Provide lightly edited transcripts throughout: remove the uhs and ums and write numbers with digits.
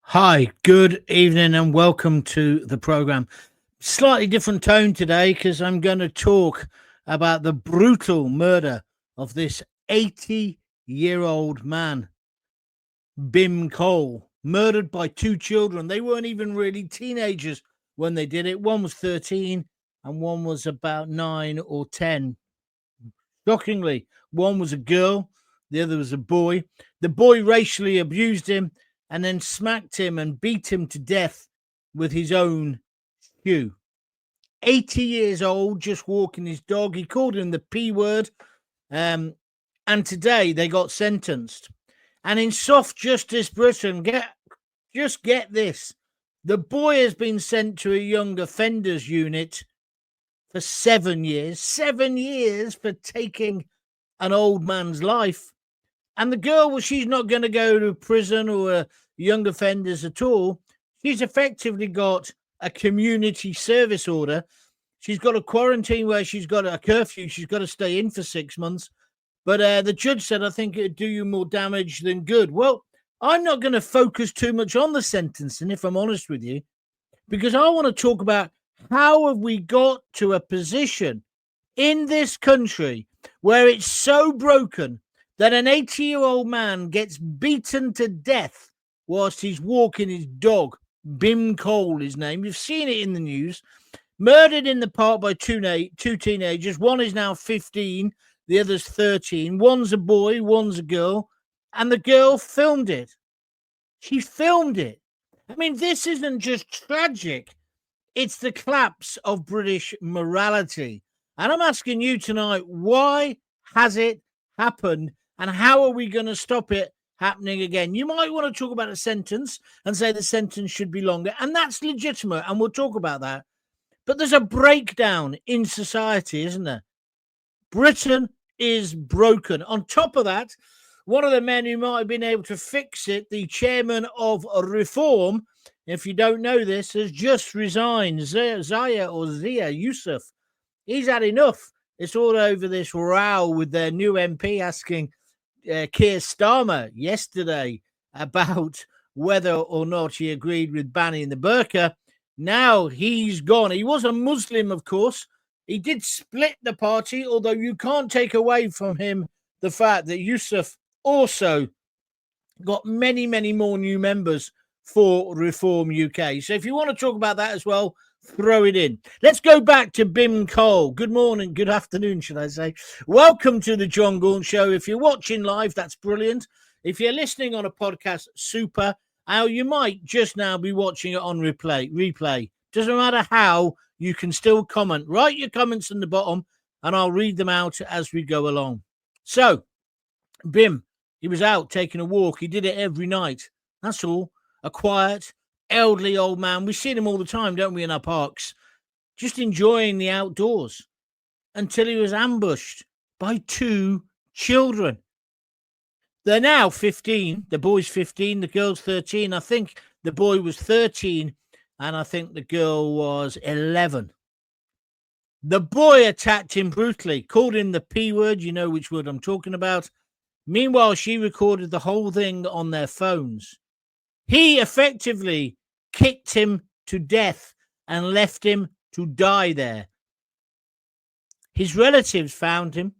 Hi, good evening, and welcome to the program. Slightly different tone today because I'm going to talk about the brutal murder of this 80-year-old man, Bhim Kohl, murdered by two children. They weren't even really teenagers when they did it. One was 13 and one was about 9 or 10. Shockingly, one was a girl, the other was a boy. The boy racially abused him and then smacked him and beat him to death with his own shoe. 80 years old, just walking his dog. He called him the P word. And today they got sentenced. And in soft justice Britain, get this. The boy has been sent to a young offenders unit for 7 years. 7 years for taking an old man's life. And the girl, well, she's not going to go to prison or young offenders at all. She's effectively got a community service order. She's got a quarantine where she's got a curfew. She's got to stay in for 6 months. But the judge said, I think it'd do you more damage than good. Well, I'm not going to focus too much on the sentencing, if I'm honest with you, because I want to talk about how have we got to a position in this country where it's so broken that an 80-year-old man gets beaten to death whilst he's walking his dog. Bhim Kohl, his name. You've seen it in the news. Murdered in the park by two teenagers. One is now 15, the other's 13. One's a boy, one's a girl. And the girl filmed it. She filmed it. I mean, this isn't just tragic. It's the collapse of British morality. And I'm asking you tonight, why has it happened? And how are we going to stop it happening again? You might want to talk about a sentence and say the sentence should be longer. And that's legitimate. And we'll talk about that. But there's a breakdown in society, isn't there? Britain is broken. On top of that, one of the men who might have been able to fix it, the chairman of Reform, if you don't know this, has just resigned. Zia Yusuf. He's had enough. It's all over this row with their new MP asking Keir Starmer yesterday about whether or not he agreed with banning the burqa. Now he's gone. He was a Muslim, of course. He did split the party, although you can't take away from him the fact that Yusuf also got many, many more new members for Reform UK. So if you want to talk about that as well, throw it in. Let's go back to Bhim Kohl. Good morning, good afternoon, should I say. Welcome to the Jon Gaunt Show. If you're watching live, that's brilliant. If you're listening on a podcast, super. You might just now be watching it on replay. Doesn't matter how, you can still comment. Write your comments in the bottom, and I'll read them out as we go along. So, Bhim, he was out taking a walk. He did it every night. That's all. A quiet, elderly old man. We see him all the time, don't we, in our parks? Just enjoying the outdoors until he was ambushed by two children. They're now 15. The boy's 15, the girl's 13. I think the boy was 13, and I think the girl was 11. The boy attacked him brutally, called him the P word. You know which word I'm talking about. Meanwhile, she recorded the whole thing on their phones. He effectively kicked him to death and left him to die there. His relatives found him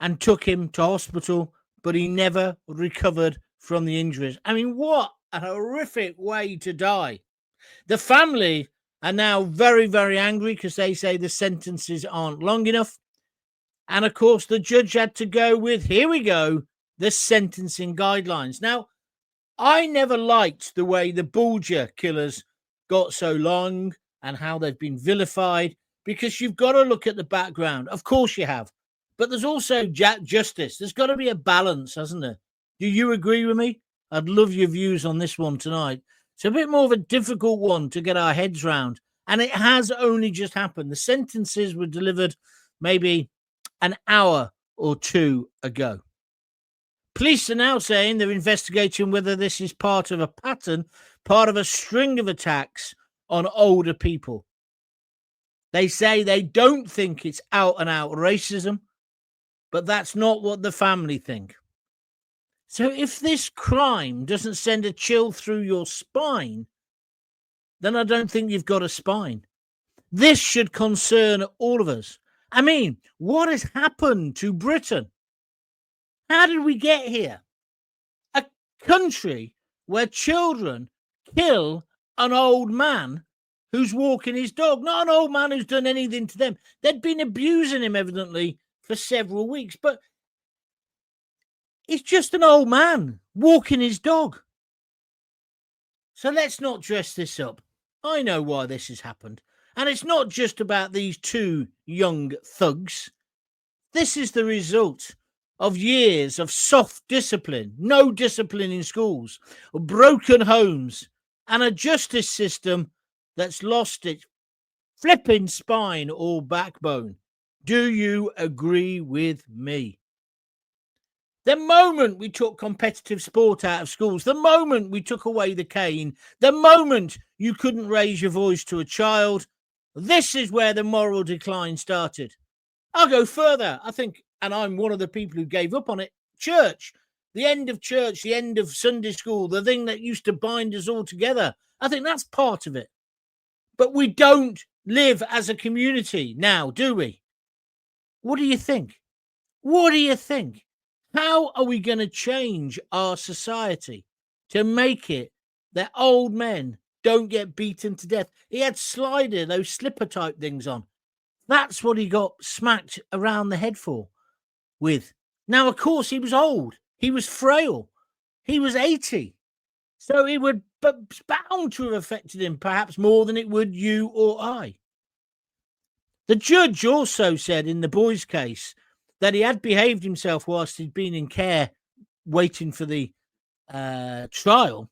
and took him to hospital, but he never recovered from the injuries. I mean, what a horrific way to die. The family are now very, very angry because they say the sentences aren't long enough. And, of course, the judge had to go with, here we go, the sentencing guidelines. Now, I never liked the way the Bulger killers got so long and how they've been vilified, because you've got to look at the background. Of course you have. But there's also justice. There's got to be a balance, hasn't there? Do you agree with me? I'd love your views on this one tonight. It's a bit more of a difficult one to get our heads round. And it has only just happened. The sentences were delivered maybe an hour or two ago. Police are now saying they're investigating whether this is part of a pattern, part of a string of attacks on older people. They say they don't think it's out and out racism, but that's not what the family think. So if this crime doesn't send a chill through your spine, then I don't think you've got a spine. This should concern all of us. I mean, what has happened to Britain? How did we get here? A country where children kill an old man who's walking his dog, not an old man who's done anything to them. They'd been abusing him, evidently, for several weeks, but it's just an old man walking his dog. So let's not dress this up. I know why this has happened. And it's not just about these two young thugs. This is the result of years of soft discipline, no discipline in schools, broken homes, and a justice system that's lost its flipping spine or backbone. Do you agree with me? The moment we took competitive sport out of schools, the moment we took away the cane, the moment you couldn't raise your voice to a child, this is where the moral decline started. I'll go further. I think, and I'm one of the people who gave up on it, church, the end of Sunday school, the thing that used to bind us all together. I think that's part of it. But we don't live as a community now, do we? What do you think? What do you think? How are we going to change our society to make it that old men don't get beaten to death? He had slider, those slipper type things on. That's what he got smacked around the head for with. Now, of course, he was old. He was frail. He was 80. So it would bound to have affected him perhaps more than it would you or I. The judge also said in the boy's case that he had behaved himself whilst he'd been in care waiting for the trial.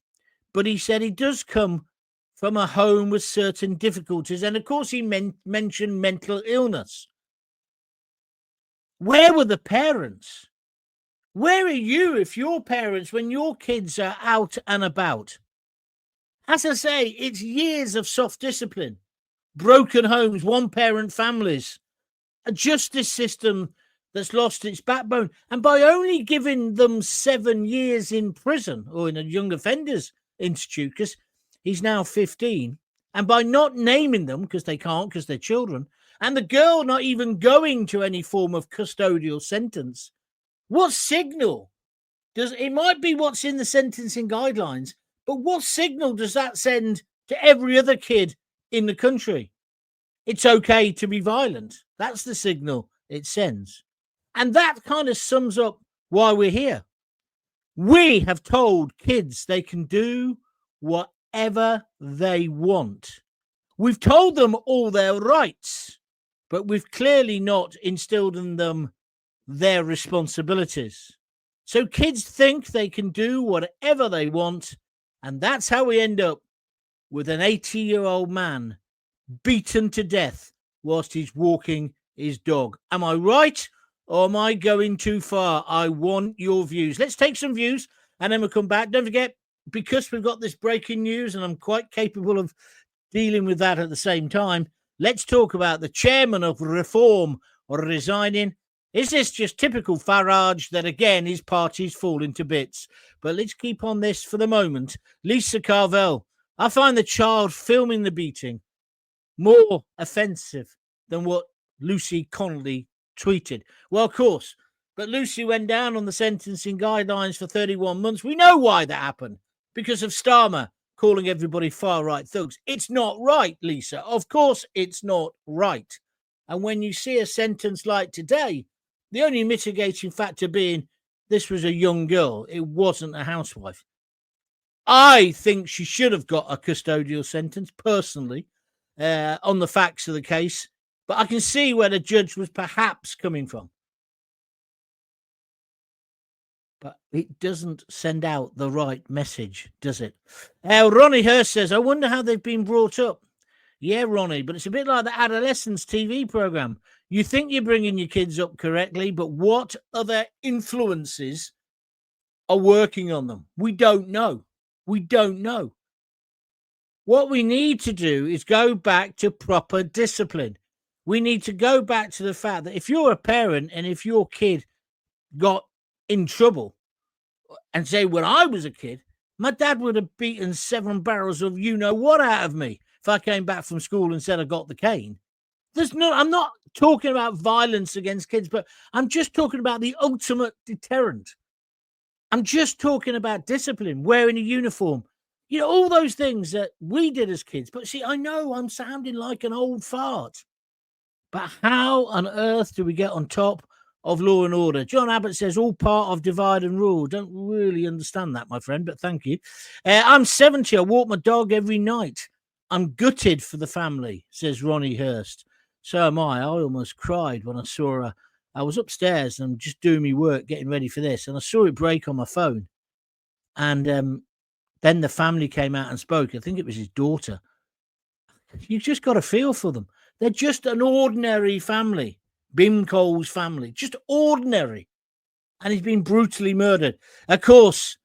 But he said he does come from a home with certain difficulties. And of course, he mentioned mental illness. Where were the parents? Where are you if your parents, when your kids are out and about? As I say, it's years of soft discipline, broken homes, one-parent families, a justice system that's lost its backbone. And by only giving them 7 years in prison or in a young offenders institute, because he's now 15, and by not naming them, because they can't, because they're children, and the girl not even going to any form of custodial sentence, what signal does it might be what's in the sentencing guidelines, but what signal does that send to every other kid in the country? It's okay to be violent. That's the signal it sends. And that kind of sums up why we're here. We have told kids they can do whatever they want. We've told them all their rights, but we've clearly not instilled in them their responsibilities. So kids think they can do whatever they want, and that's how we end up with an 80-year-old man beaten to death whilst he's walking his dog. Am I right? Or am I going too far? I want your views. Let's take some views and then we'll come back. Don't forget, because we've got this breaking news and I'm quite capable of dealing with that at the same time, let's talk about the chairman of Reform resigning. Is this just typical Farage that, again, his party's falling to bits? But let's keep on this for the moment. Lisa Carvel, I find the child filming the beating more offensive than what Lucy Connolly tweeted. Well, of course, but Lucy went down on the sentencing guidelines for 31 months. We know why that happened, because of Starmer calling everybody far-right thugs. It's not right, Lisa. Of course it's not right. And when you see a sentence like today, the only mitigating factor being this was a young girl. It wasn't a housewife. I think she should have got a custodial sentence, personally, on the facts of the case. But I can see where the judge was perhaps coming from. But it doesn't send out the right message, does it? Ronnie Hurst says, I wonder how they've been brought up. Yeah, Ronnie, but it's a bit like the adolescence TV program. You think you're bringing your kids up correctly, but what other influences are working on them? We don't know. We don't know. What we need to do is go back to proper discipline. We need to go back to the fact that if you're a parent and if your kid got in trouble and say, when I was a kid, my dad would have beaten 7 barrels of you-know-what out of me if I came back from school and said I got the cane. I'm not talking about violence against kids, but I'm just talking about the ultimate deterrent. I'm just talking about discipline, wearing a uniform, all those things that we did as kids. But see, I know I'm sounding like an old fart, but how on earth do we get on top of law and order? John Abbott says all part of divide and rule. Don't really understand that, my friend, but thank you. I'm 70. I walk my dog every night. I'm gutted for the family, says Ronnie Hurst. So am I. I almost cried when I saw her. I was upstairs and I'm just doing my work, getting ready for this, and I saw it break on my phone. And then the family came out and spoke. I think it was his daughter. You've just got to feel for them. They're just an ordinary family. Bhim Kohl's family, just ordinary. And he's been brutally murdered. Of course,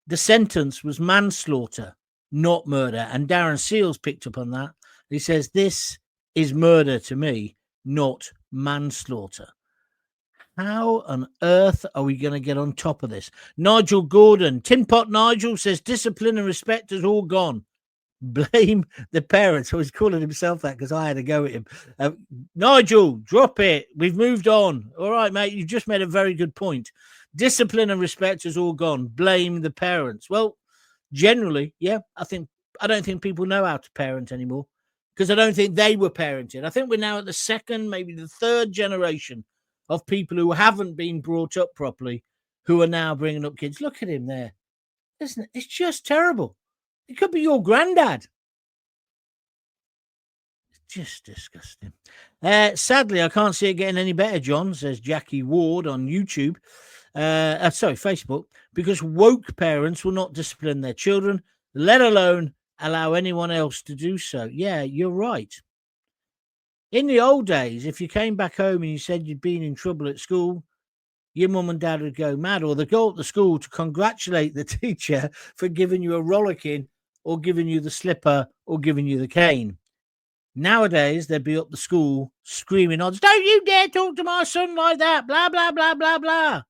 the sentence was manslaughter, not murder. And Darren Seals picked up on that. He says, this is murder to me, not manslaughter. How on earth are we going to get on top of this? Nigel Gordon, Tin Pot Nigel says, discipline and respect is all gone. Blame the parents. I was calling himself that because I had a go at him. Nigel, drop it. We've moved on. All right, mate. You just made a very good point. Discipline and respect is all gone. Blame the parents. Well, generally, yeah, I don't think people know how to parent anymore because I don't think they were parented. I think we're now at the second, maybe the third generation of people who haven't been brought up properly, who are now bringing up kids. Look at him there. Isn't it? It's just terrible. It could be your granddad. Just disgusting. Sadly, I can't see it getting any better, John, says Jackie Ward on YouTube. Facebook, because woke parents will not discipline their children, let alone allow anyone else to do so. Yeah, you're right. In the old days, if you came back home and you said you'd been in trouble at school, your mum and dad would go mad, or they'd go up to school to congratulate the teacher for giving you a rollicking or giving you the slipper or giving you the cane. Nowadays, they'd be up the school screaming odds, don't you dare talk to my son like that, blah, blah, blah, blah, blah.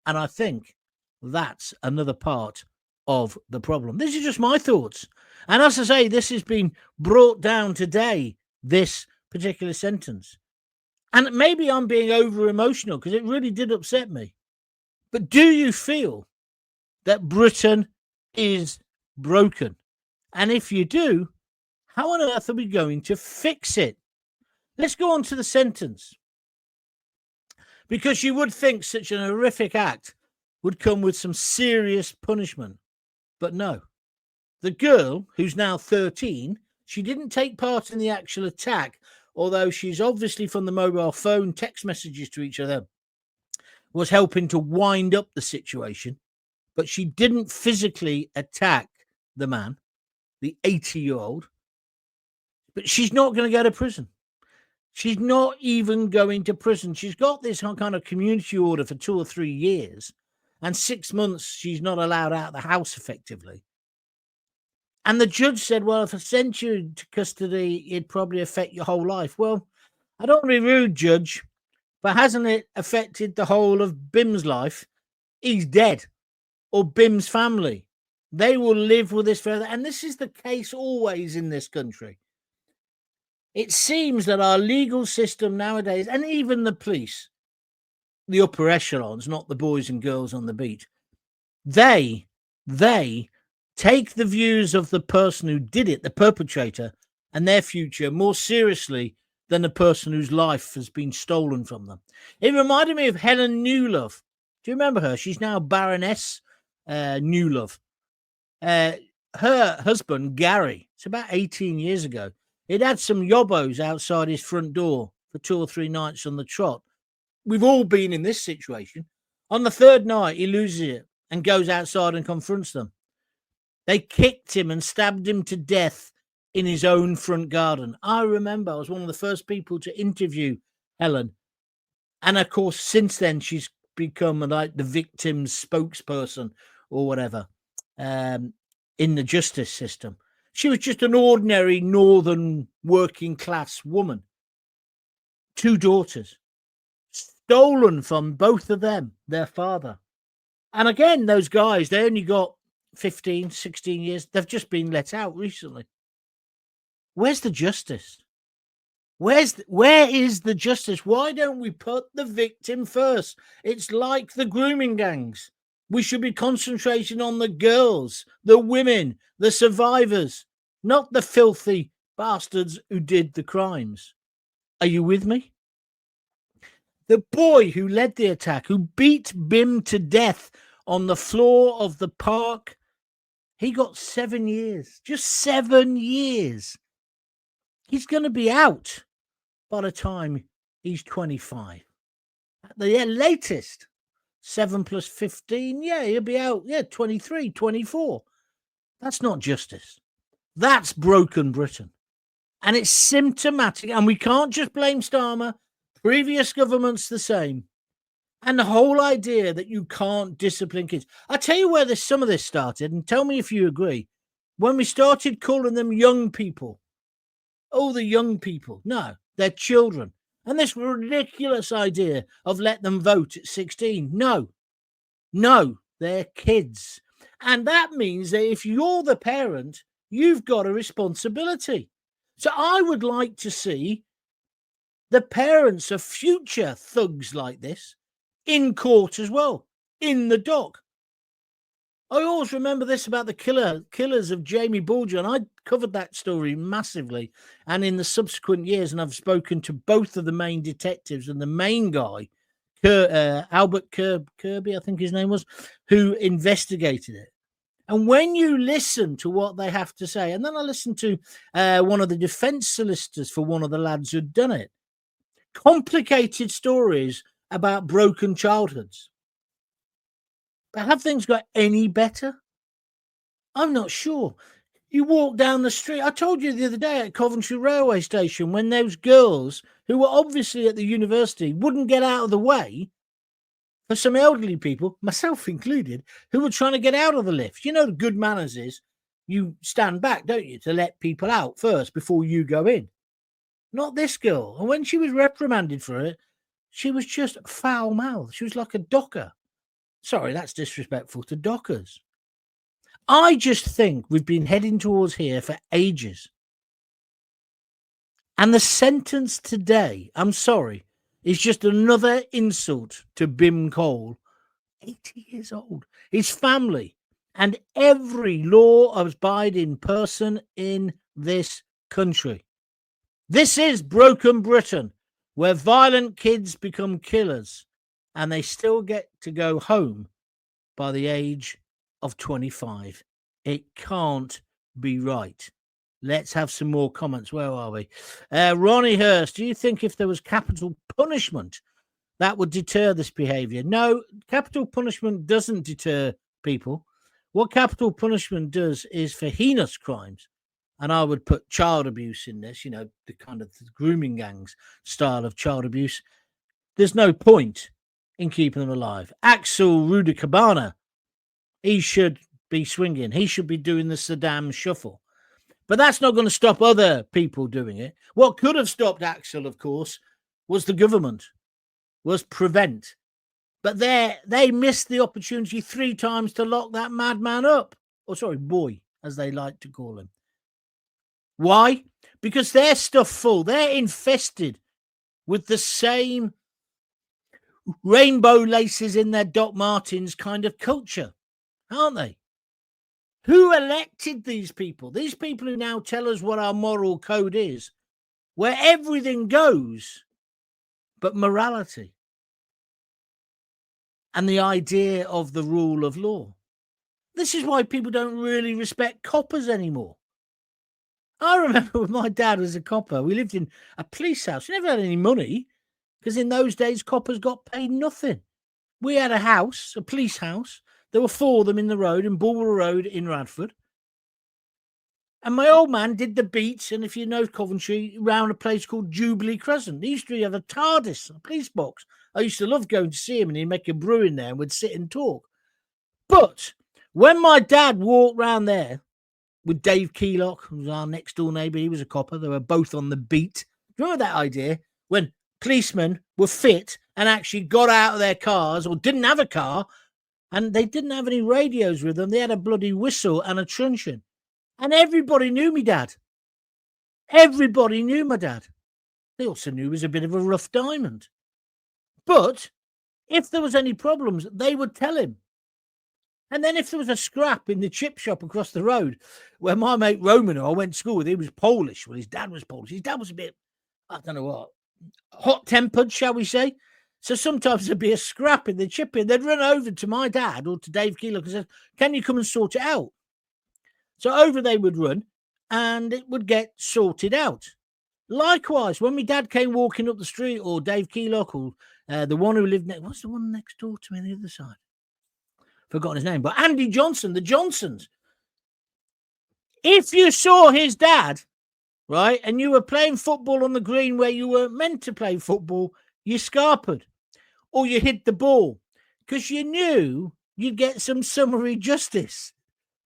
And I think that's another part of the problem. This is just my thoughts. And as I say, this has been brought down today, this particular sentence. And maybe I'm being over emotional because it really did upset me. But do you feel that Britain is broken? And if you do, how on earth are we going to fix it? Let's go on to the sentence. Because you would think such an horrific act would come with some serious punishment. But no. The girl, who's now 13, she didn't take part in the actual attack, although she's obviously from the mobile phone text messages to each other, was helping to wind up the situation. But she didn't physically attack the man, the 80-year-old. But she's not going to go to prison. She's not even going to prison. She's got this kind of community order for 2 or 3 years, and 6 months she's not allowed out of the house effectively. And the judge said, well, if I sent you to custody, it'd probably affect your whole life. Well, I don't want to be rude, Judge, but hasn't it affected the whole of Bhim's life? He's dead. Or Bhim's family. They will live with this forever. And this is the case always in this country. It seems that our legal system nowadays, and even the police, the upper echelons, not the boys and girls on the beat, they take the views of the person who did it, the perpetrator, and their future more seriously than the person whose life has been stolen from them. It reminded me of Helen Newlove. Do you remember her? She's now Baroness Newlove. Her husband, Gary, it's about 18 years ago, he'd had some yobbos outside his front door for 2 or 3 nights on the trot. We've all been in this situation. On the third night, he loses it and goes outside and confronts them. They kicked him and stabbed him to death in his own front garden. I remember I was one of the first people to interview Helen. And of course, since then, she's become like the victim's spokesperson or whatever in the justice system. She was just an ordinary northern working class woman. 2 daughters. Stolen from both of them, their father. And again, those guys, they only got 15, 16 years. They've just been let out recently. Where's the justice? Where is the justice? Why don't we put the victim first? It's like the grooming gangs. We should be concentrating on the girls, the women, the survivors, not the filthy bastards who did the crimes. Are you with me? The boy who led the attack, who beat Bhim to death on the floor of the park, he got 7 years. Just 7 years. He's going to be out by the time he's 25. At the latest, 7 plus 15, he'll be out, 23, 24. That's not justice. That's broken Britain. And it's symptomatic, and we can't just blame Starmer. Previous governments the same. And the whole idea that you can't discipline kids. I'll tell you where some of this started, and tell me if you agree. When we started calling them young people. Oh, the young people. No, they're children. And this ridiculous idea of let them vote at 16. No, they're kids. And that means that if you're the parent, you've got a responsibility. So I would like to see the parents of future thugs like this in court as well, in the dock. I always remember this about the killers of Jamie Bulger, and I covered that story massively. And in the subsequent years, and I've spoken to both of the main detectives and the main guy, Albert Kirby, I think his name was, who investigated it. And when you listen to what they have to say, and then I listened to one of the defense solicitors for one of the lads who'd done it, complicated stories about broken childhoods. But have things got any better? I'm not sure. You walk down the street. I told you the other day at Coventry Railway Station when those girls who were obviously at the university wouldn't get out of the way for some elderly people, myself included, who were trying to get out of the lift. You know, the good manners is you stand back, don't you, to let people out first before you go in. Not this girl. And when she was reprimanded for it, she was just foul-mouthed. She was like a docker. Sorry, that's disrespectful to dockers. I just think we've been heading towards here for ages. And the sentence today, I'm sorry, is just another insult to Bhim Kohl, 80 years old, his family, and every law-abiding person in this country. This is broken Britain, where violent kids become killers, and they still get to go home by the age of 25. It can't be right. Let's have some more comments. Where are we? Ronnie Hurst, do you think if there was capital punishment, that would deter this behavior? No, capital punishment doesn't deter people. What capital punishment does is for heinous crimes. And I would put child abuse in this, you know, the kind of grooming gangs style of child abuse. There's no point in keeping them alive. Axel Rudicabana, he should be swinging. He should be doing the Saddam shuffle. But that's not going to stop other people doing it. What could have stopped Axel, of course, was the government, was prevent. But they missed the opportunity 3 times to lock that madman up. Or sorry, boy, as they like to call him. Why? Because they're stuffed full. They're infested with the same rainbow laces in their Doc Martens kind of culture, aren't they? Who elected these people? These people who now tell us what our moral code is, where everything goes but morality and the idea of the rule of law. This is why people don't really respect coppers anymore. I remember when my dad was a copper, we lived in a police house. We never had any money because in those days, coppers got paid nothing. We had a house, a police house. There were 4 of them in the road, in Bulwer Road in Radford. And my old man did the beat, and if you know Coventry, around a place called Jubilee Crescent. He used to have a TARDIS, a police box. I used to love going to see him, and he'd make a brew in there and we'd sit and talk. But when my dad walked round there with Dave Keylock, who was our next door neighbour, he was a copper. They were both on the beat. Remember that idea? When policemen were fit and actually got out of their cars or didn't have a car And they didn't have any radios with them. They had a bloody whistle and a truncheon. And everybody knew me dad. Everybody knew my dad. They also knew he was a bit of a rough diamond. But if there was any problems, they would tell him. And then if there was a scrap in the chip shop across the road where my mate Roman, who I went to school with, he was Polish. Well, his dad was Polish. His dad was a bit, I don't know what, hot-tempered, shall we say. So sometimes there'd be a scrap in the chip in. They'd run over to my dad or to Dave Keelock and say, can you come and sort it out? So over they would run and it would get sorted out. Likewise, when my dad came walking up the street, or Dave Keelock, or the one who lived next, what's the one next door to me on the other side? Forgotten his name, but Andy Johnson, the Johnsons. If you saw his dad, right, and you were playing football on the green where you weren't meant to play football, you scarpered or you hit the ball because you knew you'd get some summary justice.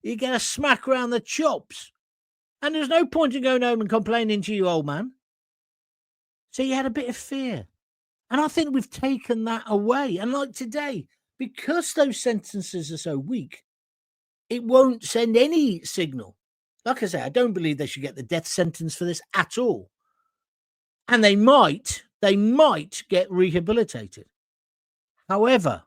You get a smack around the chops. And there's no point in going home and complaining to you, old man. So you had a bit of fear. And I think we've taken that away. And like today, because those sentences are so weak, it won't send any signal. Like I say, I don't believe they should get the death sentence for this at all. And they might get rehabilitated. However,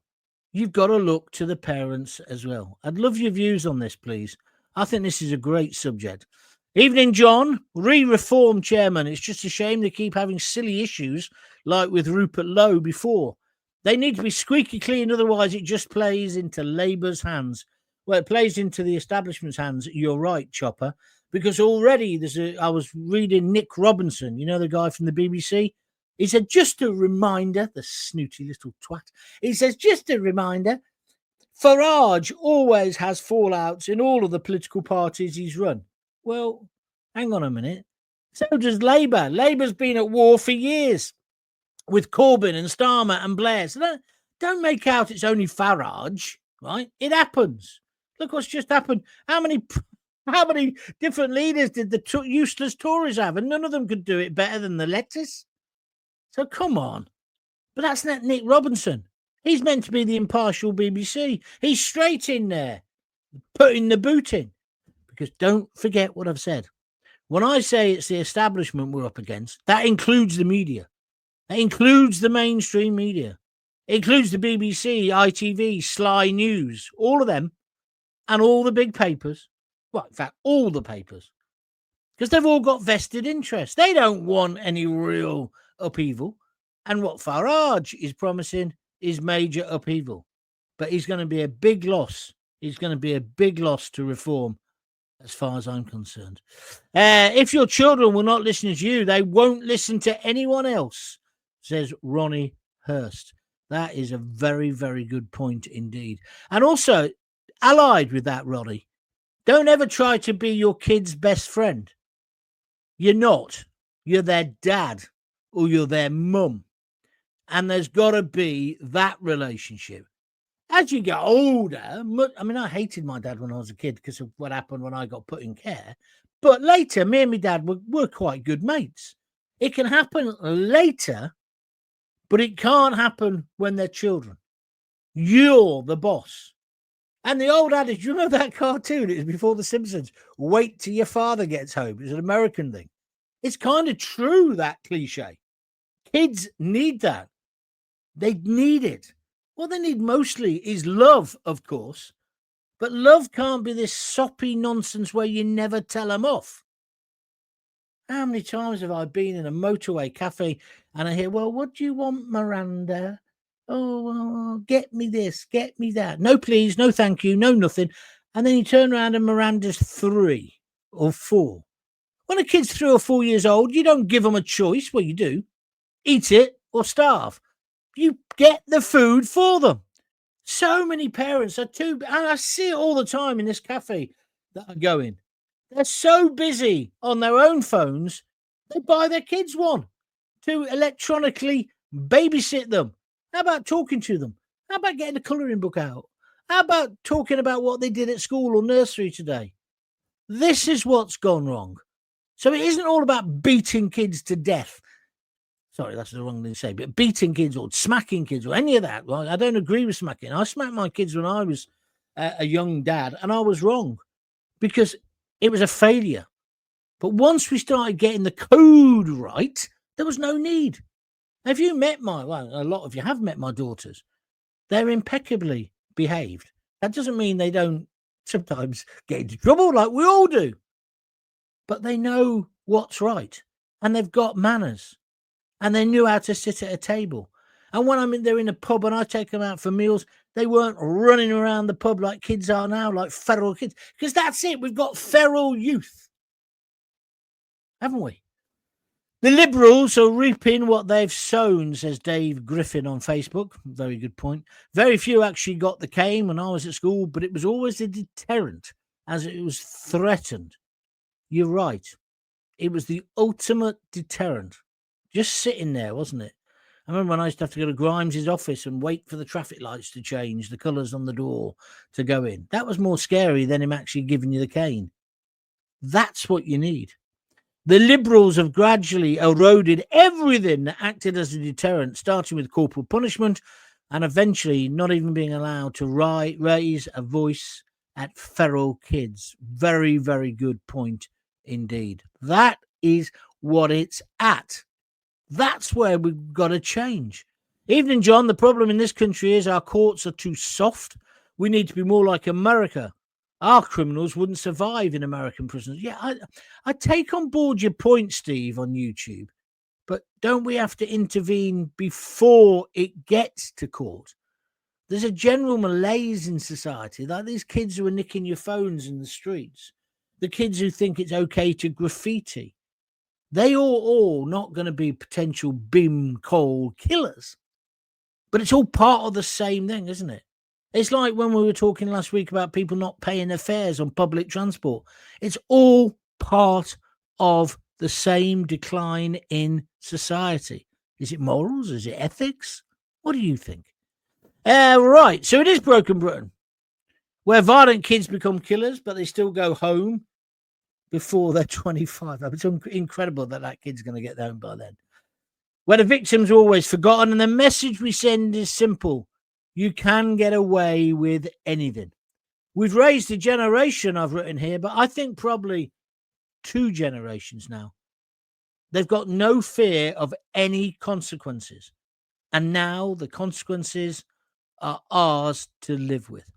you've got to look to the parents as well. I'd love your views on this, please. I think this is a great subject. Evening, John, re-reform chairman. It's just a shame they keep having silly issues like with Rupert Lowe before. They need to be squeaky clean, otherwise it just plays into Labour's hands. Well, it plays into the establishment's hands. You're right, Chopper, because already I was reading Nick Robinson, you know, the guy from the BBC. He said, just a reminder, the snooty little twat. He says, just a reminder, Farage always has fallouts in all of the political parties he's run. Well, hang on a minute. So does Labour. Labour's been at war for years with Corbyn and Starmer and Blair. So don't make out it's only Farage, right? It happens. Look what's just happened. How many different leaders did the useless Tories have? And none of them could do it better than the lettuce. So come on. But that's not Nick Robinson. He's meant to be the impartial BBC. He's straight in there, putting the boot in. Because don't forget what I've said. When I say it's the establishment we're up against, that includes the media. That includes the mainstream media. It includes the BBC, ITV, Sly News, all of them, and all the big papers. Well, in fact, all the papers. Because they've all got vested interests. They don't want any real upheaval. And what Farage is promising is major upheaval. But he's going to be a big loss. He's going to be a big loss to reform, as far as I'm concerned. If your children will not listen to you, they won't listen to anyone else, says Ronnie Hurst. That is a very, very good point indeed. And also, allied with that, Ronnie, don't ever try to be your kid's best friend. You're not. You're their dad or you're their mum. And there's got to be that relationship. As you get older, I mean, I hated my dad when I was a kid because of what happened when I got put in care. But later, me and my dad were quite good mates. It can happen later, but it can't happen when they're children. You're the boss. And the old adage, you remember that cartoon? It was before The Simpsons. Wait till your father gets home. It's an American thing. It's kind of true, that cliche. Kids need that. They need it. What they need mostly is love, of course. But love can't be this soppy nonsense where you never tell them off. How many times have I been in a motorway cafe and I hear, well, what do you want, Miranda? Oh, get me this, get me that. No, please, no, thank you, no, nothing. And then you turn around and Miranda's 3 or 4. When a kid's 3 or 4 years old, you don't give them a choice. Well, you do. Eat it or starve. You get the food for them. So many parents are and I see it all the time in this cafe that I go in. They're so busy on their own phones, they buy their kids one to electronically babysit them. How about talking to them? How about getting a colouring book out? How about talking about what they did at school or nursery today? This is what's gone wrong. So it isn't all about beating kids to death. Sorry, that's the wrong thing to say, but beating kids or smacking kids or any of that. Right? I don't agree with smacking. I smacked my kids when I was a young dad, and I was wrong because it was a failure. But once we started getting the code right, there was no need. Have you met a lot of you have met my daughters. They're impeccably behaved. That doesn't mean they don't sometimes get into trouble like we all do. But they know what's right, and they've got manners, and they knew how to sit at a table. And when they're in a pub and I take them out for meals, they weren't running around the pub like kids are now, like feral kids. Because that's it. We've got feral youth, haven't we? The Liberals are reaping what they've sown, says Dave Griffin on Facebook. Very good point. Very few actually got the cane when I was at school, but it was always a deterrent as it was threatened. You're right. It was the ultimate deterrent. Just sitting there, wasn't it? I remember when I used to have to go to Grimes's office and wait for the traffic lights to change, the colours on the door to go in. That was more scary than him actually giving you the cane. That's what you need. The Liberals have gradually eroded everything that acted as a deterrent, starting with corporal punishment and eventually not even being allowed to raise a voice at feral kids. Very, very good point indeed. That is what it's at. That's where we've got to change. Evening, John. The problem in this country is our courts are too soft. We need to be more like America. Our criminals wouldn't survive in American prisons. Yeah, I take on board your point, Steve, on YouTube. But don't we have to intervene before it gets to court? There's a general malaise in society. Like these kids who are nicking your phones in the streets. The kids who think it's okay to graffiti. They are all not going to be potential Bhim Kohl killers. But it's all part of the same thing, isn't it? It's like when we were talking last week about people not paying their fares on public transport. It's all part of the same decline in society. Is it morals? Is it ethics? What do you think? Right, so it is Broken Britain, where violent kids become killers, but they still go home before they're 25. It's incredible that kid's going to get home by then. Where the victims are always forgotten, and the message we send is simple. You can get away with anything. We've raised a generation, I've written here, but I think probably 2 generations now. They've got no fear of any consequences. And now the consequences are ours to live with.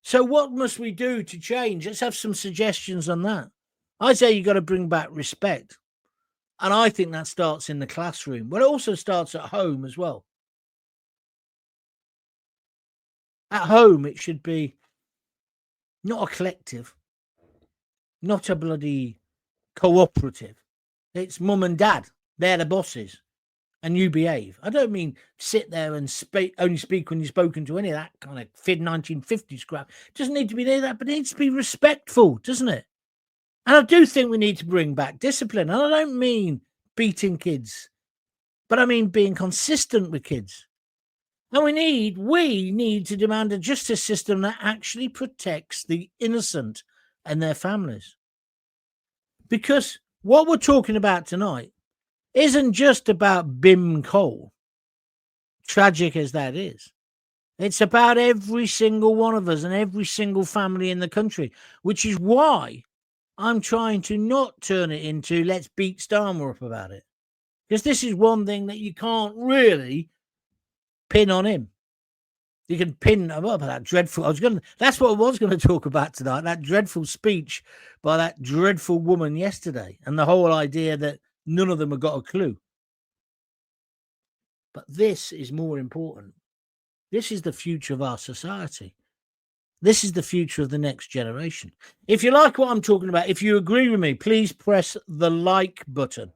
So what must we do to change? Let's have some suggestions on that. I say you've got to bring back respect. And I think that starts in the classroom, but it also starts at home as well. At home, it should be not a collective, not a bloody cooperative. It's mum and dad. They're the bosses. And you behave. I don't mean sit there and only speak when you're spoken to, any of that kind of 1950s crap. It doesn't need to be that, but it needs to be respectful, doesn't it? And I do think we need to bring back discipline. And I don't mean beating kids, but I mean being consistent with kids. And we need to demand a justice system that actually protects the innocent and their families. Because what we're talking about tonight isn't just about Bhim Kohl, tragic as that is. It's about every single one of us and every single family in the country, which is why I'm trying to not turn it into let's beat Starmer up about it. Because this is one thing that you can't really pin on him. You can pin up that dreadful. That's what I was going to talk about tonight. That dreadful speech by that dreadful woman yesterday, and the whole idea that none of them have got a clue. But this is more important. This is the future of our society. This is the future of the next generation. If you like what I'm talking about, if you agree with me, please press the like button.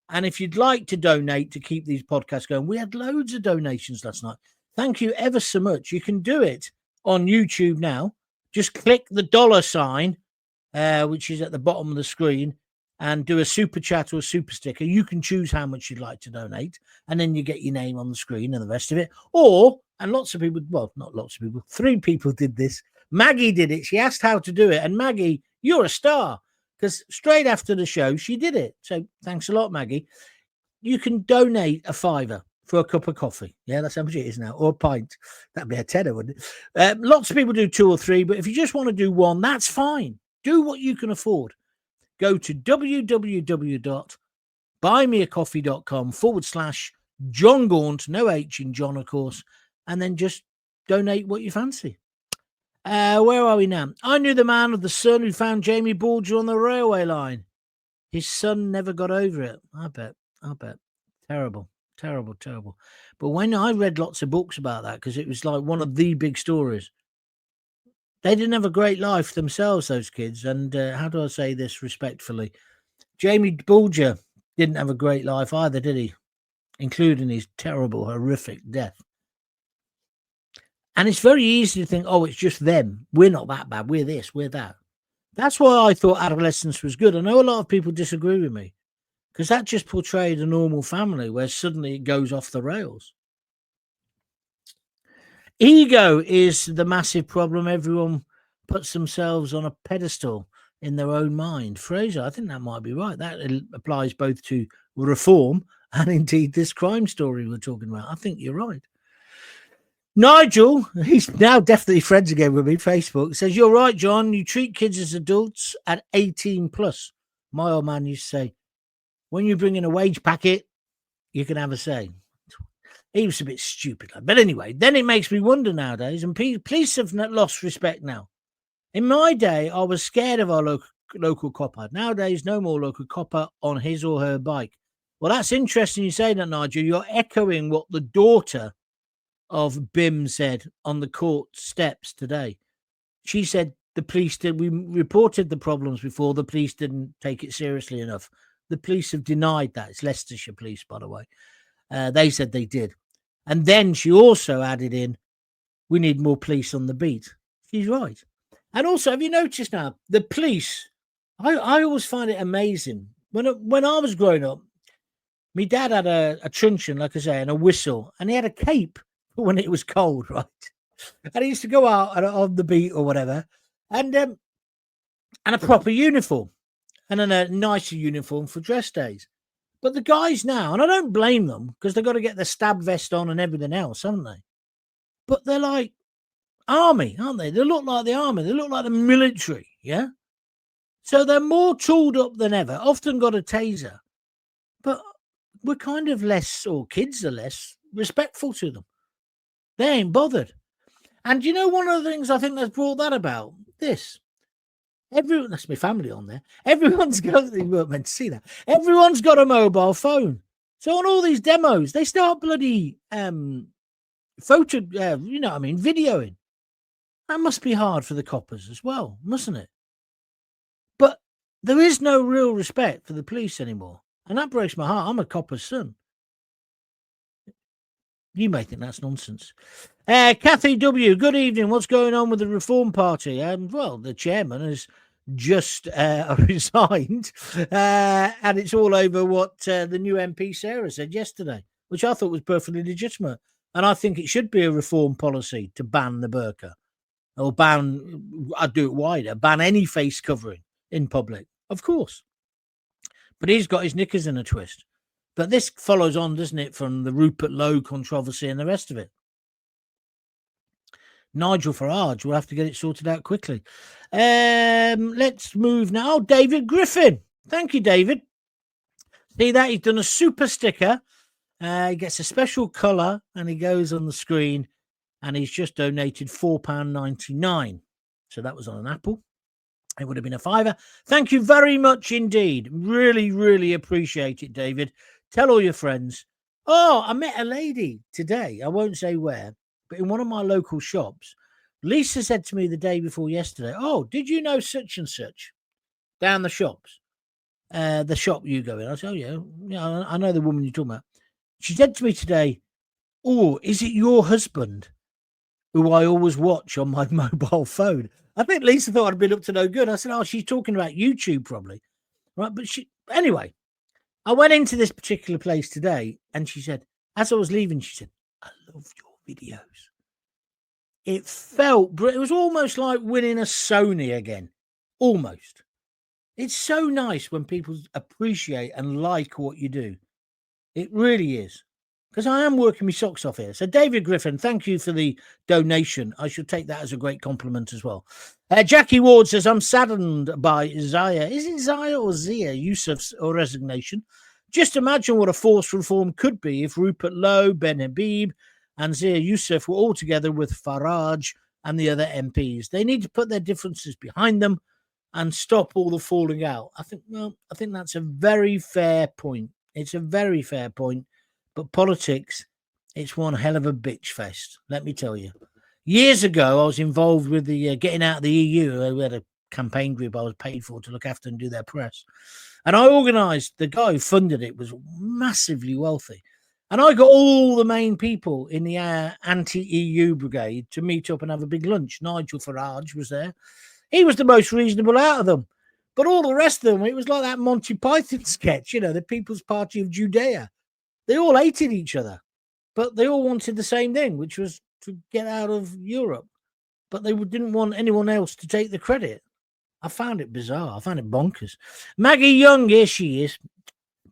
And if you'd like to donate to keep these podcasts going, we had loads of donations last night. Thank you ever so much. You can do it on YouTube now. Just click the $, which is at the bottom of the screen, and do a super chat or a super sticker. You can choose how much you'd like to donate, and then you get your name on the screen and the rest of it. Or, and lots of people, well, not lots of people, 3 people did this. Maggie did it. She asked how to do it. And Maggie, you're a star, because straight after the show, she did it. So thanks a lot, Maggie. you can donate a fiver for a cup of coffee. Yeah, that's how much it is now, or a pint. That'd be a tenner, wouldn't it? Lots of people do 2 or 3, but if you just want to do 1, that's fine. Do what you can afford. Go to www.buymeacoffee.com/Jon Gaunt, no H in John, of course, and then just donate what you fancy. Where are we now? I knew the man of the son who found Jamie Bulger on the railway line. His son never got over it. I bet. Terrible. But when I read lots of books about that, because it was like one of the big stories, they didn't have a great life themselves, those kids. And how do I say this respectfully? Jamie Bulger didn't have a great life either, did he? Including his terrible, horrific death. And it's very easy to think, oh, it's just them. We're not that bad. We're this, we're that. That's why I thought Adolescence was good. I know a lot of people disagree with me, because that just portrayed a normal family where suddenly it goes off the rails. Ego is the massive problem. Everyone puts themselves on a pedestal in their own mind. Fraser, I think that might be right. That applies both to reform and indeed this crime story we're talking about. I think you're right. Nigel, he's now definitely friends again with me, Facebook, says, you're right, John. You treat kids as adults at 18 plus. My old man used to say, when you bring in a wage packet, you can have a say. He was a bit stupid. But anyway, then it makes me wonder nowadays, and police have lost respect now. In my day, I was scared of our local copper. Nowadays, no more local copper on his or her bike. Well, that's interesting you say that, Nigel. You're echoing what the daughter of Bhim said on the court steps today. She said we reported the problems before, the police didn't take it seriously enough. The police have denied that. It's Leicestershire police, by the way. They said they did. And then she also added in, we need more police on the beat. She's right. And also, have you noticed now, the police, I always find it amazing. When I was growing up, my dad had a truncheon, like I say, and a whistle, and he had a cape for when it was cold, right? And he used to go out on the beat or whatever, and a proper uniform, and then a nicer uniform for dress days. But the guys now, and I don't blame them, because they've got to get the stab vest on and everything else, haven't they? But they're like army, aren't they? They look like the army. They look like the military, yeah? So they're more tooled up than ever, often got a taser. But we're kind of less, or kids are less, respectful to them. They ain't bothered. And you know, one of the things I think that's brought that about, this. That's my family on there. Everyone's got, you weren't meant to see that. Everyone's got a mobile phone. So on all these demos, they start bloody videoing. That must be hard for the coppers as well, mustn't it? But there is no real respect for the police anymore. And that breaks my heart. I'm a copper's son. You may think that's nonsense. Kathy W., good evening. What's going on with the Reform Party? Well, the chairman has just resigned, and it's all over what the new MP Sarah said yesterday, which I thought was perfectly legitimate. And I think it should be a reform policy to ban the burqa, or I'd do it wider, ban any face covering in public, of course. But he's got his knickers in a twist. But this follows on, doesn't it, from the Rupert Lowe controversy and the rest of it. Nigel Farage will have to get it sorted out quickly. Let's move now. David Griffin. Thank you, David. See that? He's done a super sticker. He gets a special colour and he goes on the screen, and he's just donated £4.99. So that was on an Apple. It would have been a fiver. Thank you very much indeed. Really, really appreciate it, David. Tell all your friends. Oh, I met a lady today. I won't say where, but in one of my local shops. Lisa said to me the day before yesterday, oh, did you know such and such down the shops? The shop you go in. I said, oh, yeah, I know the woman you're talking about. She said to me today, oh, is it your husband who I always watch on my mobile phone? I think Lisa thought I'd been up to no good. I said, oh, she's talking about YouTube probably. Right, but anyway, I went into this particular place today, and she said, as I was leaving, she said, I love your videos. It was almost like winning a Sony again. Almost. It's so nice when people appreciate and like what you do. It really is. Because I am working my socks off here. So, David Griffin, thank you for the donation. I should take that as a great compliment as well. Jackie Ward says, I'm saddened by Zaya. Is it Zaya or Zia Yusuf's resignation? Just imagine what a forced reform could be if Rupert Lowe, Ben Habib, and Zia Yusuf were all together with Farage and the other MPs. They need to put their differences behind them and stop all the falling out. I think that's a very fair point. It's a very fair point. But politics, it's one hell of a bitch fest, let me tell you. Years ago, I was involved with the getting out of the EU. We had a campaign group I was paid for to look after and do their press. And I organised, the guy who funded it was massively wealthy. And I got all the main people in the anti-EU brigade to meet up and have a big lunch. Nigel Farage was there. He was the most reasonable out of them. But all the rest of them, it was like that Monty Python sketch, the People's Party of Judea. They all hated each other, but they all wanted the same thing, which was to get out of Europe. But they didn't want anyone else to take the credit. I found it bizarre. I found it bonkers. Maggie Young, here she is.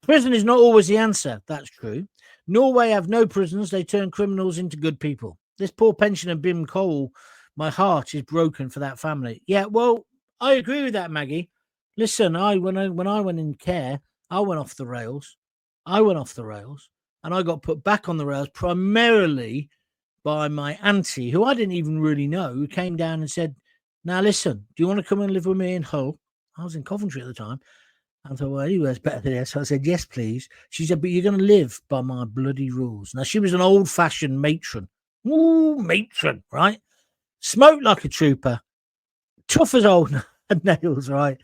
Prison is not always the answer. That's true. Norway have no prisons. They turn criminals into good people. This poor pensioner, Bhim Kohl, my heart is broken for that family. Yeah, well, I agree with that, Maggie. Listen, when I went in care, I went off the rails. And I got put back on the rails primarily by my auntie, who I didn't even really know, who came down and said, now listen, do you want to come and live with me in Hull? I was in Coventry at the time. I thought, well, anywhere's better than this. So I said, yes, please. She said, but you're going to live by my bloody rules. Now, she was an old-fashioned matron. Ooh, matron, right? Smoked like a trooper. Tough as old nails, right?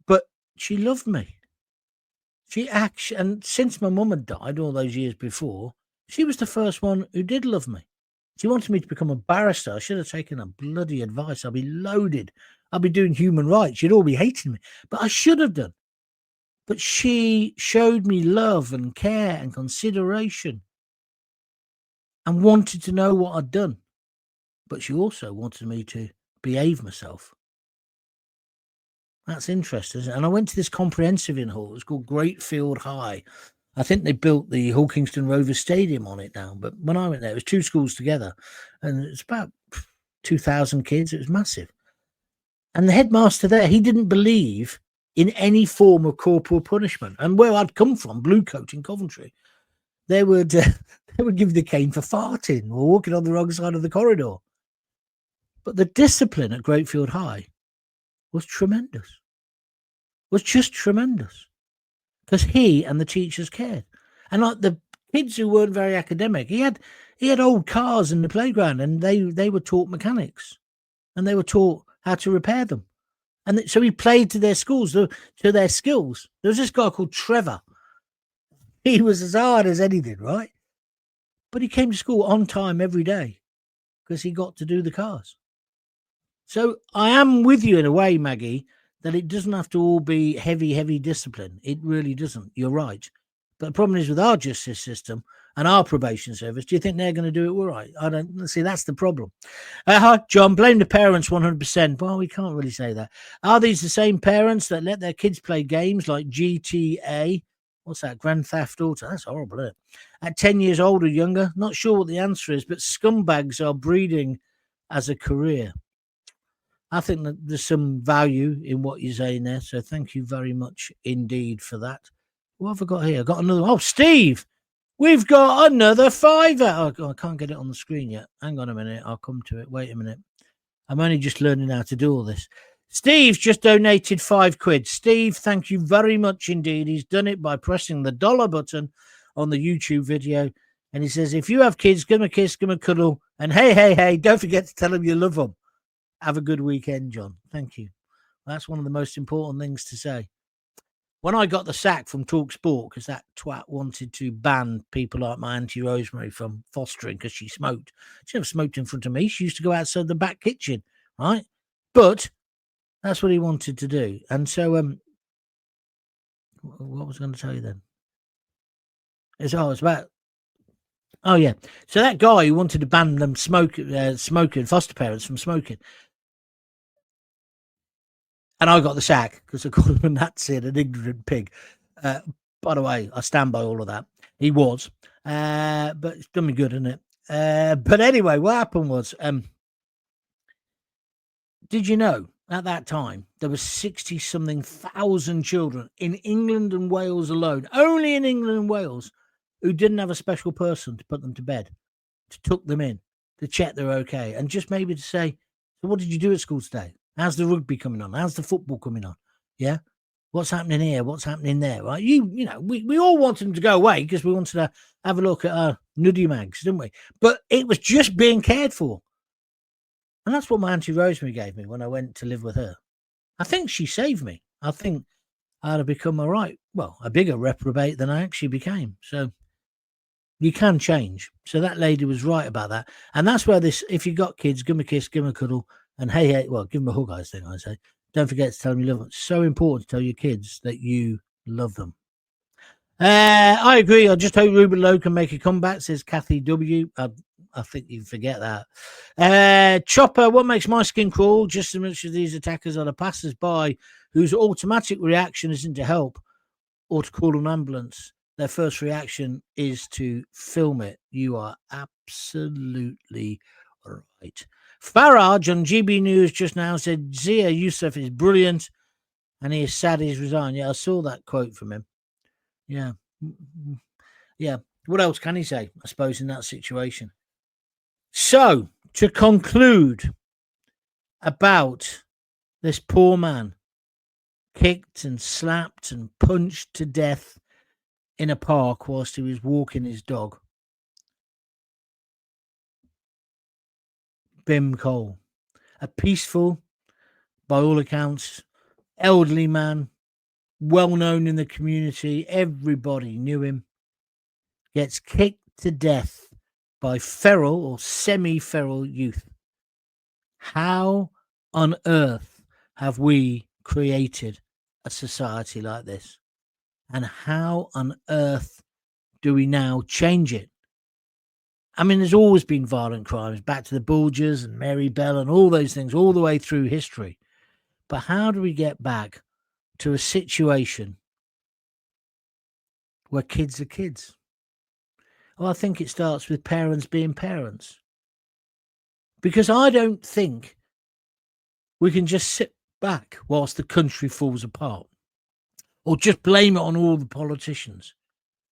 But she loved me. And since my mum had died all those years before, she was the first one who did love me. She wanted me to become a barrister. I should have taken her bloody advice. I'd be loaded. I'd be doing human rights. You'd all be hating me. But I should have done. But she showed me love and care and consideration and wanted to know what I'd done. But she also wanted me to behave myself. That's interesting, isn't it? And I went to this comprehensive in Hull. It's called Greatfield High. I think they built the Hull Kingston Rovers Stadium on it now. But when I went there, it was two schools together. And it's about 2,000 kids. It was massive. And the headmaster there, he didn't believe in any form of corporal punishment. And where I'd come from, Bluecoat in Coventry, they would give the cane for farting or walking on the wrong side of the corridor. But the discipline at Greatfield High was tremendous. Was just tremendous. Because he and the teachers cared. And like the kids who weren't very academic, he had old cars in the playground and they were taught mechanics. And they were taught how to repair them. And so he played to their schools, to their skills. There was this guy called Trevor. He was as hard as anything, right? But he came to school on time every day because he got to do the cars. So I am with you in a way, Maggie, that it doesn't have to all be heavy, heavy discipline. It really doesn't. You're right. But the problem is with our justice system and our probation service, do you think they're going to do it all right? I don't see. That's the problem. Hi, John, blame the parents 100%. Well, we can't really say that. Are these the same parents that let their kids play games like GTA? What's that? Grand Theft Auto? That's horrible, isn't it? At 10 years old or younger? Not sure what the answer is, but scumbags are breeding as a career. I think that there's some value in what you're saying there. So thank you very much indeed for that. What have I got here? I got another. Oh, Steve, we've got another $5. Oh, I can't get it on the screen yet. Hang on a minute. I'll come to it. Wait a minute. I'm only just learning how to do all this. Steve's just donated £5. Steve, thank you very much indeed. He's done it by pressing the dollar button on the YouTube video. And he says, if you have kids, give them a kiss, give them a cuddle. And hey, don't forget to tell them you love them. Have a good weekend, John. Thank you. That's one of the most important things to say. When I got the sack from Talk Sport, because that twat wanted to ban people like my Auntie Rosemary from fostering because she smoked. She never smoked in front of me. She used to go outside the back kitchen, right? But that's what he wanted to do. And so, what was I going to tell you then? It's about... Oh, yeah. So that guy who wanted to ban them smoking, foster parents from smoking. And I got the sack because I called him a Nazi and an ignorant pig. By the way, I stand by all of that. He was. But it's done me good, isn't it? But anyway, what happened was, did you know at that time there were 60-something thousand children in England and Wales alone, only in England and Wales, who didn't have a special person to put them to bed, to tuck them in, to check they're okay, and just maybe to say, so what did you do at school today? How's the rugby coming on? How's the football coming on? Yeah. What's happening here? What's happening there? Right? You know, we all wanted them to go away because we wanted to have a look at our nudie mags, didn't we? But it was just being cared for. And that's what my Auntie Rosemary gave me when I went to live with her. I think she saved me. I think I'd have become a bigger reprobate than I actually became. So you can change. So that lady was right about that. And that's where if you got kids, give them a kiss, give them a cuddle, and hey, well, give them a hug, I say. Don't forget to tell them you love them. It's so important to tell your kids that you love them. I agree. I just hope Ruben Lowe can make a comeback, says Kathy W. I think you forget that. Chopper, what makes my skin crawl just as much as these attackers are the passers-by whose automatic reaction isn't to help or to call an ambulance. Their first reaction is to film it. You are absolutely right. Farage on GB News just now said Zia Youssef is brilliant and he is sad he's resigned. Yeah, I saw that quote from him. Yeah. What else can he say, I suppose, in that situation? So, to conclude about this poor man kicked and slapped and punched to death in a park whilst he was walking his dog. Bhim Kohl, a peaceful, by all accounts, elderly man, well known in the community, everybody knew him, gets kicked to death by feral or semi-feral youth. How on earth have we created a society like this? And how on earth do we now change it? I mean, there's always been violent crimes, back to the Bulgers and Mary Bell and all those things all the way through history. But how do we get back to a situation where kids are kids? Well, I think it starts with parents being parents. Because I don't think we can just sit back whilst the country falls apart or just blame it on all the politicians.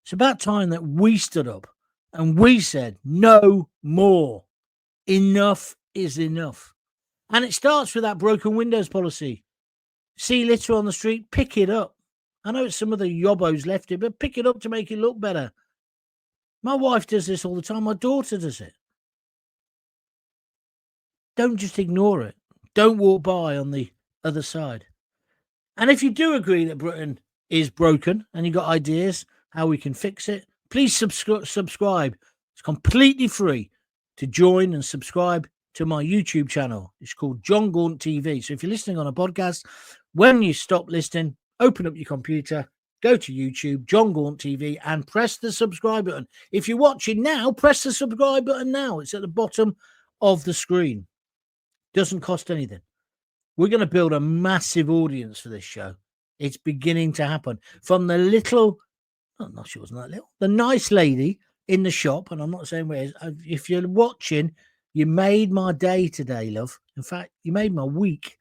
It's about time that we stood up and we said, no more. Enough is enough. And it starts with that broken windows policy. See litter on the street, pick it up. I know some of the yobbos left it, but pick it up to make it look better. My wife does this all the time. My daughter does it. Don't just ignore it. Don't walk by on the other side. And if you do agree that Britain is broken and you've got ideas how we can fix it, please subscribe. It's completely free to join and subscribe to my YouTube channel. It's called Jon Gaunt TV. So if you're listening on a podcast, when you stop listening, open up your computer, go to YouTube, Jon Gaunt TV, and press the subscribe button. If you're watching now, press the subscribe button now. It's at the bottom of the screen. Doesn't cost anything. We're going to build a massive audience for this show. It's beginning to happen. From the little, no, she wasn't that little, the nice lady in the shop, and I'm not saying where it is. If you're watching, you made my day today, love. In fact, you made my week.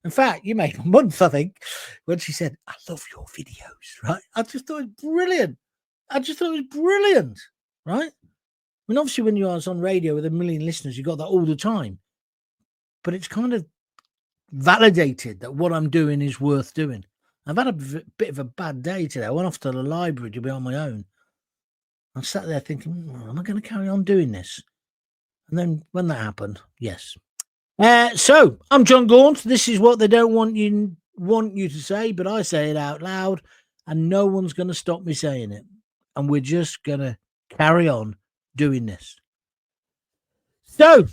In fact, you made my month, I think, when she said, I love your videos, right? I just thought it was brilliant. Right? I mean, obviously, when you was on radio with 1 million listeners, you got that all the time. But it's kind of validated that what I'm doing is worth doing. I've had a bit of a bad day today. I went off to the library to be on my own. I sat there thinking, am I going to carry on doing this? And then when that happened, yes. So I'm Jon Gaunt. This is what they don't want you to say, but I say it out loud, and no one's going to stop me saying it. And we're just going to carry on doing this. So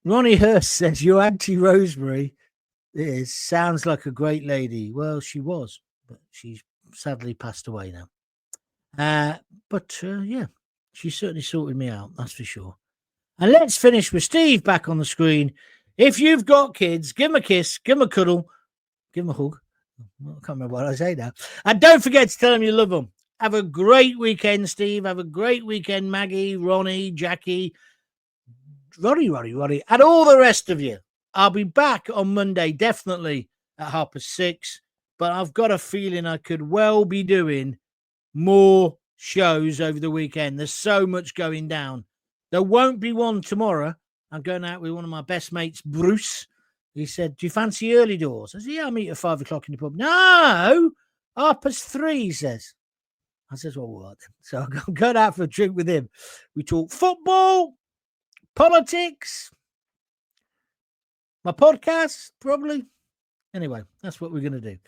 Ronnie Hurst says, your Auntie Rosemary sounds like a great lady. Well, she was, but she's sadly passed away now. But yeah, she certainly sorted me out, that's for sure. And let's finish with Steve back on the screen. If you've got kids, give them a kiss, give them a cuddle, give them a hug, I can't remember what I say now. And don't forget to tell them you love them. Have a great weekend, Steve. Have a great weekend, Maggie, Ronnie, Jackie, Roddy, and all the rest of you. I'll be back on Monday, definitely at 6:30. But I've got a feeling I could well be doing more shows over the weekend. There's so much going down. There won't be one tomorrow. I'm going out with one of my best mates, Bruce. He said, "Do you fancy early doors?" I said, "Yeah, I'll meet at 5:00 in the pub." "No, 3:30, he says. I says, "Well, what?" So I'm going out for a drink with him. We talk football, politics, my podcast, probably. Anyway, that's what we're going to do.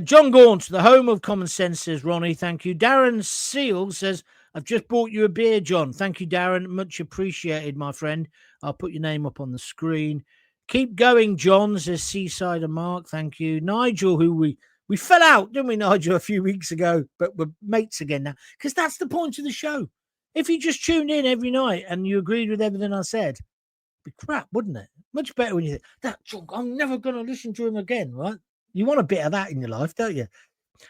Jon Gaunt, the home of common sense, says Ronnie. Thank you. Darren Seal says, "I've just bought you a beer, John." Thank you, Darren. Much appreciated, my friend. I'll put your name up on the screen. "Keep going, John," says Seaside and Mark. Thank you. Nigel, who we fell out, didn't we, Nigel, a few weeks ago, but we're mates again now, because that's the point of the show. If you just tuned in every night and you agreed with everything I said, it'd be crap, wouldn't it? Much better when you think, "That I'm never going to listen to him again," right? You want a bit of that in your life, don't you?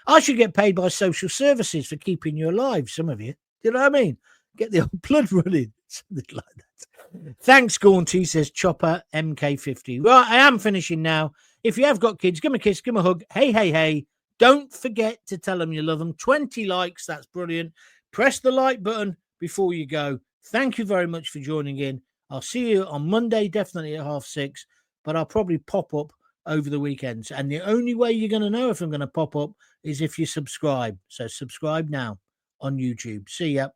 I should get paid by social services for keeping you alive, some of you. You know what I mean? Get the old blood running, something like that. Thanks, Gaunty, says Chopper MK50. Right, I am finishing now. If you have got kids, give them a kiss, give them a hug. Hey, hey, hey. Don't forget to tell them you love them. 20 likes, that's brilliant. Press the like button before you go. Thank you very much for joining in. I'll see you on Monday, definitely at 6:30, but I'll probably pop up over the weekends. And the only way you're going to know if I'm going to pop up is if you subscribe. So subscribe now on YouTube. See ya.